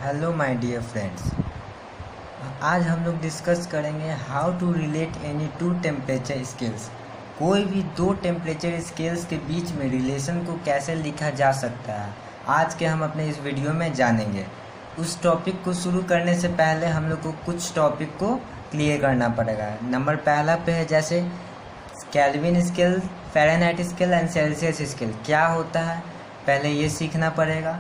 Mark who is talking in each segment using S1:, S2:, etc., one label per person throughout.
S1: Hello my dear friends. आज हम लोग डिस्कस करेंगे how to relate any two temperature scales. कोई भी दो टेम्परेचर स्केल्स के बीच में रिलेशन को कैसे लिखा जा सकता है, आज के हम अपने इस वीडियो में जानेंगे। उस टॉपिक को शुरू करने से पहले हम लोग को कुछ टॉपिक को क्लियर करना पड़ेगा। नंबर पहला पे है जैसे Kelvin scale, Fahrenheit scale and Celsius scale क्या होता है, पहले ये सीखना पड़ेगा।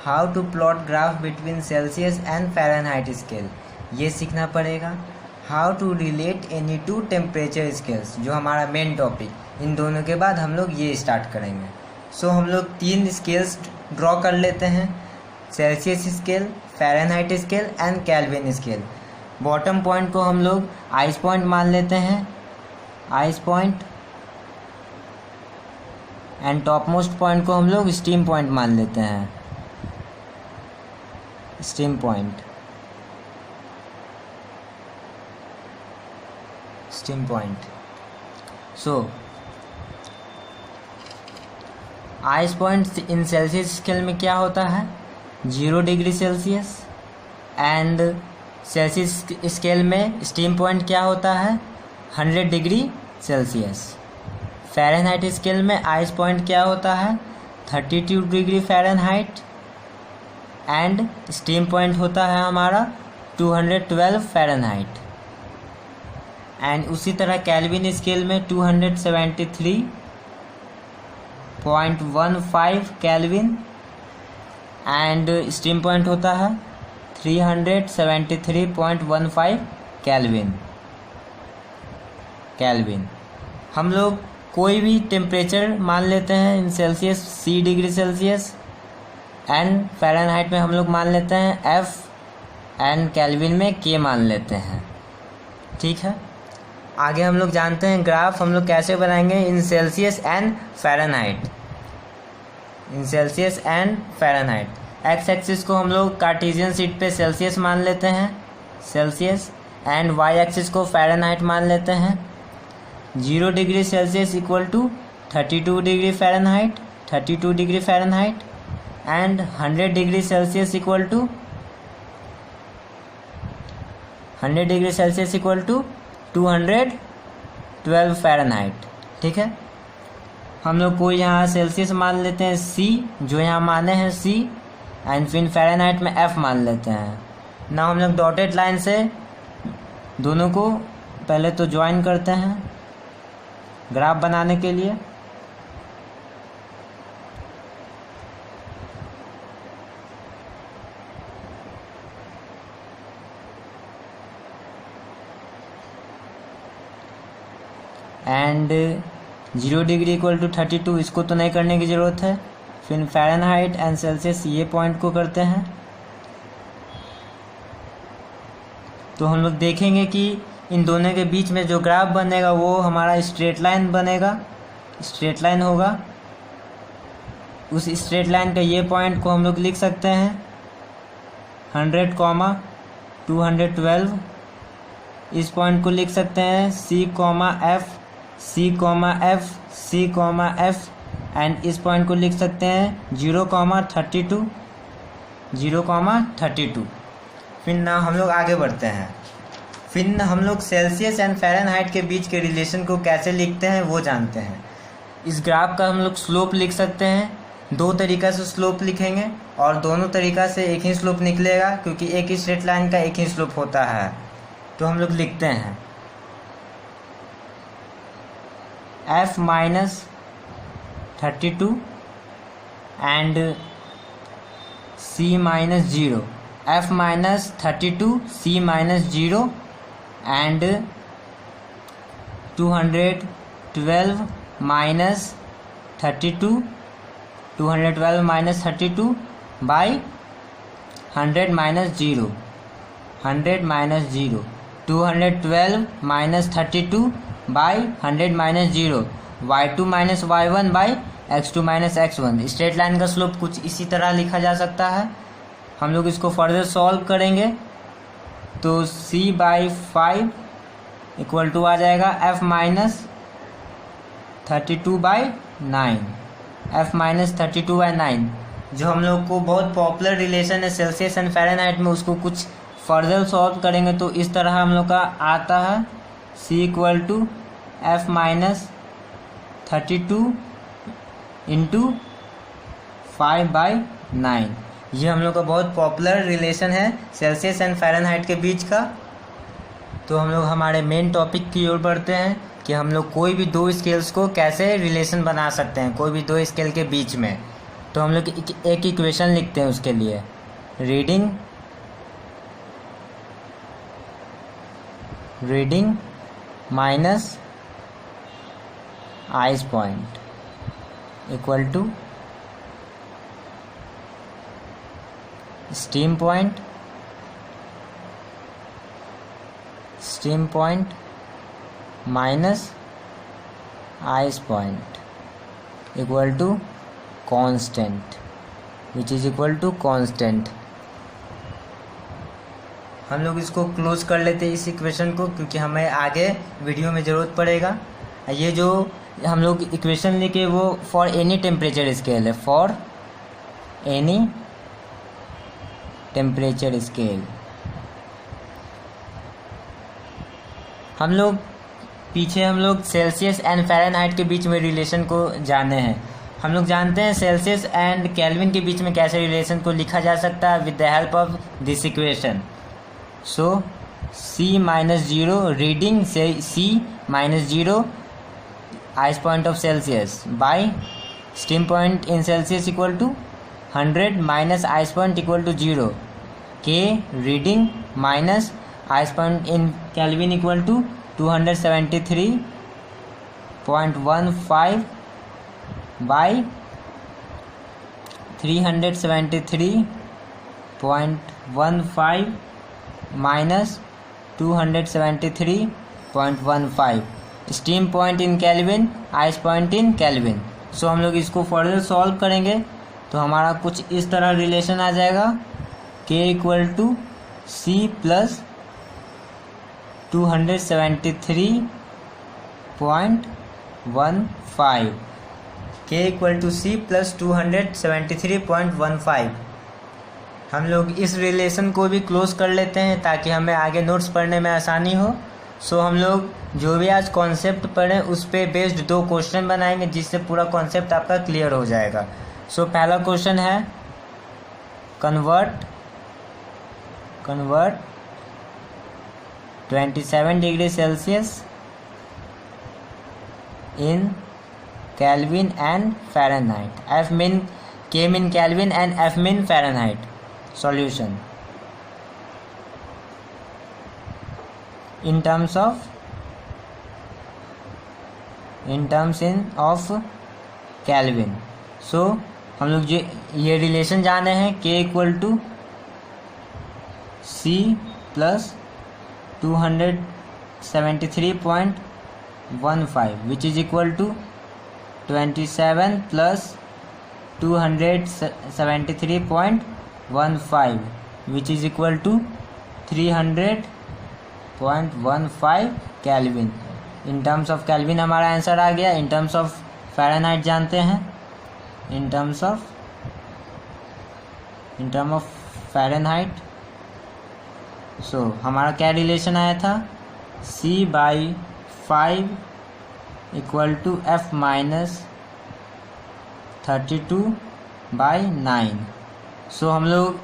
S1: How to plot graph between Celsius and Fahrenheit scale ये सीखना पड़ेगा। How to relate any two temperature scales जो हमारा मेन टॉपिक, इन दोनों के बाद हम लोग ये स्टार्ट करेंगे। सो हम लोग 3 स्केल्स ड्रॉ कर लेते हैं, Celsius scale, Fahrenheit scale and kelvin scale. Bottom point को हम लोग आइस पॉइंट मान लेते हैं, ice point, and top most point को हम लोग स्टीम पॉइंट मान लेते हैं, steam point, steam point. So ice point in Celsius scale में क्या होता है 0 degree Celsius, and Celsius scale में स्टीम पॉइंट क्या होता है 100 डिग्री सेल्सियस। फ़ारेनहाइट स्केल में आइस पॉइंट क्या होता है 32 degree Fahrenheit, and steam point होता है हमारा 212 फ़ारेनहाइट। एंड उसी तरह केल्विन स्केल में 273.15 केल्विन, एंड स्टीम पॉइंट होता है 373.15 केल्विन। हम लोग कोई भी टेम्परेचर मान लेते हैं इन Celsius C degree Celsius, and Fahrenheit में हम लोग मान लेते हैं F, एंड केल्विन में K मान लेते हैं। ठीक है, आगे हम लोग जानते हैं ग्राफ हम लोग कैसे बनाएंगे इन Celsius and Fahrenheit. In Celsius and Fahrenheit x axis को हम लोग कार्टेशियन शीट पे सेल्सियस मान लेते हैं, सेल्सियस, एंड वाई एक्सिस को फ़ारेनहाइट मान लेते हैं। 0 degree Celsius equal to 32 degree Fahrenheit, 32 degree Fahrenheit, and 100 degree Celsius equal to 100 degree Celsius equal to 212 Fahrenheit. ठीक है, हम लोग को यहाँ सेल्सियस मान लेते हैं C, जो यहाँ माने हैं C, एंड फिर फ़ारेनहाइट में F मान लेते हैं ना। हम लोग डॉटेड लाइन से दोनों को पहले तो ज्वाइन करते हैं ग्राफ बनाने के लिए। एंड 0 डिग्री इक्वल टू 32, इसको तो नहीं करने की ज़रूरत है। फिर फ़ारेनहाइट एंड सेल्सियस ये पॉइंट को करते हैं, तो हम लोग देखेंगे कि इन दोनों के बीच में जो ग्राफ बनेगा वो हमारा स्ट्रेट लाइन बनेगा, स्ट्रेट लाइन होगा। उस स्ट्रेट लाइन का ये पॉइंट को हम लोग लिख सकते हैं 100, 212। इस पॉइंट को लिख सकते हैं C, F, C, F, C, F, and इस पॉइंट को लिख सकते हैं 0,32, 0,32। फिर ना हम लोग आगे बढ़ते हैं, फिर हम लोग सेल्सियस एंड फ़ारेनहाइट के बीच के रिलेशन को कैसे लिखते हैं वो जानते हैं। इस ग्राफ का हम लोग स्लोप लिख सकते हैं, 2 तरीक़ा से स्लोप लिखेंगे, और दोनों तरीक़ा से एक ही स्लोप निकलेगा, क्योंकि एक ही स्ट्रेट लाइन का एक ही स्लोप होता है। तो हम लोग लिखते हैं F minus 32 and C minus 0, F minus 32, C minus 0, and 212 minus 32, 212 minus 32 by 100 minus 0, 100 minus 0, 212 minus 32 by 100 minus 0, y2 minus y1 by x2 minus x1। Straight line का स्लोप कुछ इसी तरह लिखा जा सकता है। हम लोग इसको फर्दर सॉल्व करेंगे तो C बाई 5 इक्वल टू आ जाएगा F minus 32 by 9, F minus 32 by 9। जो हम लोग को बहुत पॉपुलर रिलेशन है सेल्सियस एंड फ़ारेनहाइट में, उसको कुछ फर्दर सॉल्व करेंगे तो इस तरह हम लोग का आता है C equal to F minus 32 into 5/9। ये हम लोग का बहुत पॉपुलर रिलेशन है सेल्सियस एंड फ़ारेनहाइट के बीच का। तो हम लोग हमारे मेन टॉपिक की ओर बढ़ते हैं कि हम लोग कोई भी दो स्केल्स को कैसे रिलेशन बना सकते हैं कोई भी दो स्केल के बीच में। तो हम लोग एक इक्वेशन लिखते हैं उसके लिए, reading minus ice point equal to steam point minus ice point equal to constant, which is equal to constant. हम लोग इसको क्लोज कर लेते हैं इस इक्वेशन को, क्योंकि हमें आगे वीडियो में ज़रूरत पड़ेगा। ये जो हम लोग इक्वेशन लिखे वो फॉर एनी टेम्परेचर स्केल है, फॉर एनी टेम्परेचर स्केल। हम लोग पीछे हम लोग सेल्सियस एंड फ़ारेनहाइट के बीच में रिलेशन को जाने हैं। हम लोग जानते हैं सेल्सियस एंड केल्विन के बीच में कैसे रिलेशन को लिखा जा सकता है with the help of this equation. So C-0 reading से C-0 ice point of Celsius by steam point in Celsius equal to 100 minus ice point equal to 0, K reading minus ice point in Kelvin equal to 273.15 by 373.15 minus 273.15 steam point in Kelvin, ice point in Kelvin. So हम लोग इसको further solve करेंगे तो हमारा कुछ इस तरह relation आ जाएगा, K equal to C plus 273.15, K equal to C plus 273.15। हम लोग इस रिलेशन को भी क्लोज कर लेते हैं ताकि हमें आगे नोट्स पढ़ने में आसानी हो। सो हम लोग जो भी आज कॉन्सेप्ट पढ़ें उस पे बेस्ड दो क्वेश्चन बनाएंगे जिससे पूरा कॉन्सेप्ट आपका क्लियर हो जाएगा। सो पहला क्वेश्चन है convert 27 degree Celsius in Kelvin and Fahrenheit, F mean K mean Kelvin and F mean Fahrenheit. Solution in terms of Kelvin। So हम लोग ये रिलेशन जाने हैं, K equal to C plus 273.15 which is equal to 27 plus 273.15 which is equal to 300.15 Kelvin. In terms of Kelvin हमारा answer आ गया। In terms of Fahrenheit जानते हैं, इन टर्म ऑफ फ़ारेनहाइट। सो हमारा क्या रिलेशन आया था, C/5 equal to F minus 32/9। So हम लोग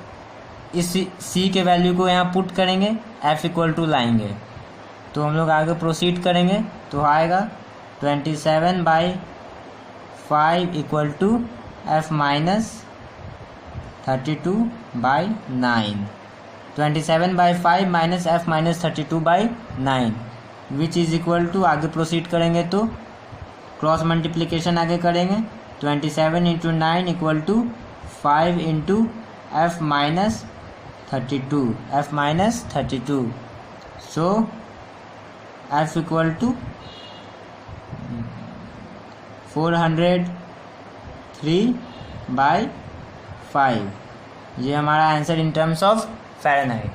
S1: इस C के वैल्यू को यहाँ पुट करेंगे, F इक्वल टू लाएंगे तो हम लोग आगे प्रोसीड करेंगे तो आएगा 27/5 equal to F minus 32/9, 27/5 minus F minus 32/9 which is equal to, आगे प्रोसीड करेंगे तो क्रॉस मल्टीप्लिकेशन आगे करेंगे, 27 into 9 equal to 5 into F minus 32। So F equal to 403/5। ये हमारा answer in terms of Fahrenheit.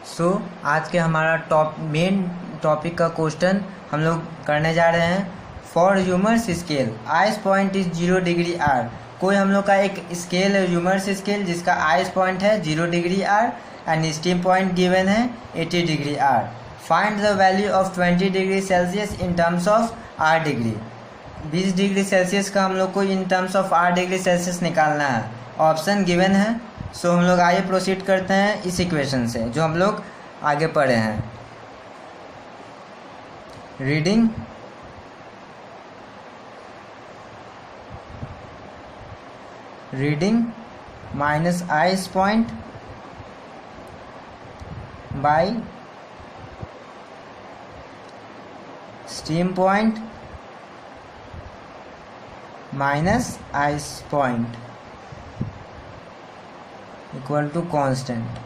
S1: So आज के हमारा मेन टॉपिक का क्वेश्चन हम लोग करने जा रहे हैं। For humours scale ice point is 0 degree R, कोई हम लोग का एक स्केल है, ह्यूमरस स्केल, जिसका आइस पॉइंट है 0 degree R and steam point given है 80 degree R. Find the value of 20 degree Celsius in terms of R degree. 20 degree Celsius का हम लोग को in terms of R degree Celsius निकालना है। Option given है। सो हम लोग आगे प्रोसीड करते हैं इस इक्वेशन से जो हम लोग आगे पढ़े हैं। Reading minus ice point by steam point minus ice point equal to constant.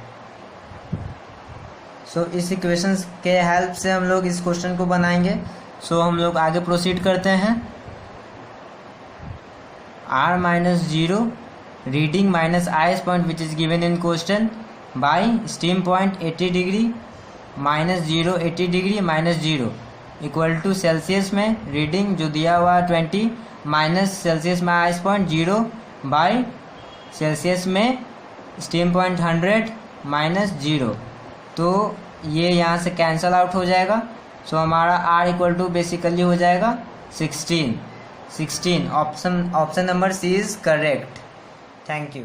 S1: So इस इक्वेशन के हेल्प से हम लोग इस क्वेश्चन को बनाएंगे। सो हम लोग आगे प्रोसीड करते हैं। r minus 0 reading minus ice point which is given in question by steam point 80 degree minus 0 80 degree minus 0 equal to Celsius में रीडिंग जो दिया हुआ 20 माइनस सेल्सियस में आइस पॉइंट 0 बाय सेल्सियस में स्टीम पॉइंट 100 माइनस 0। तो ये यहाँ से कैंसल आउट हो जाएगा। सो हमारा r इक्वल टू बेसिकली हो जाएगा 16। Option number C is correct. Thank you.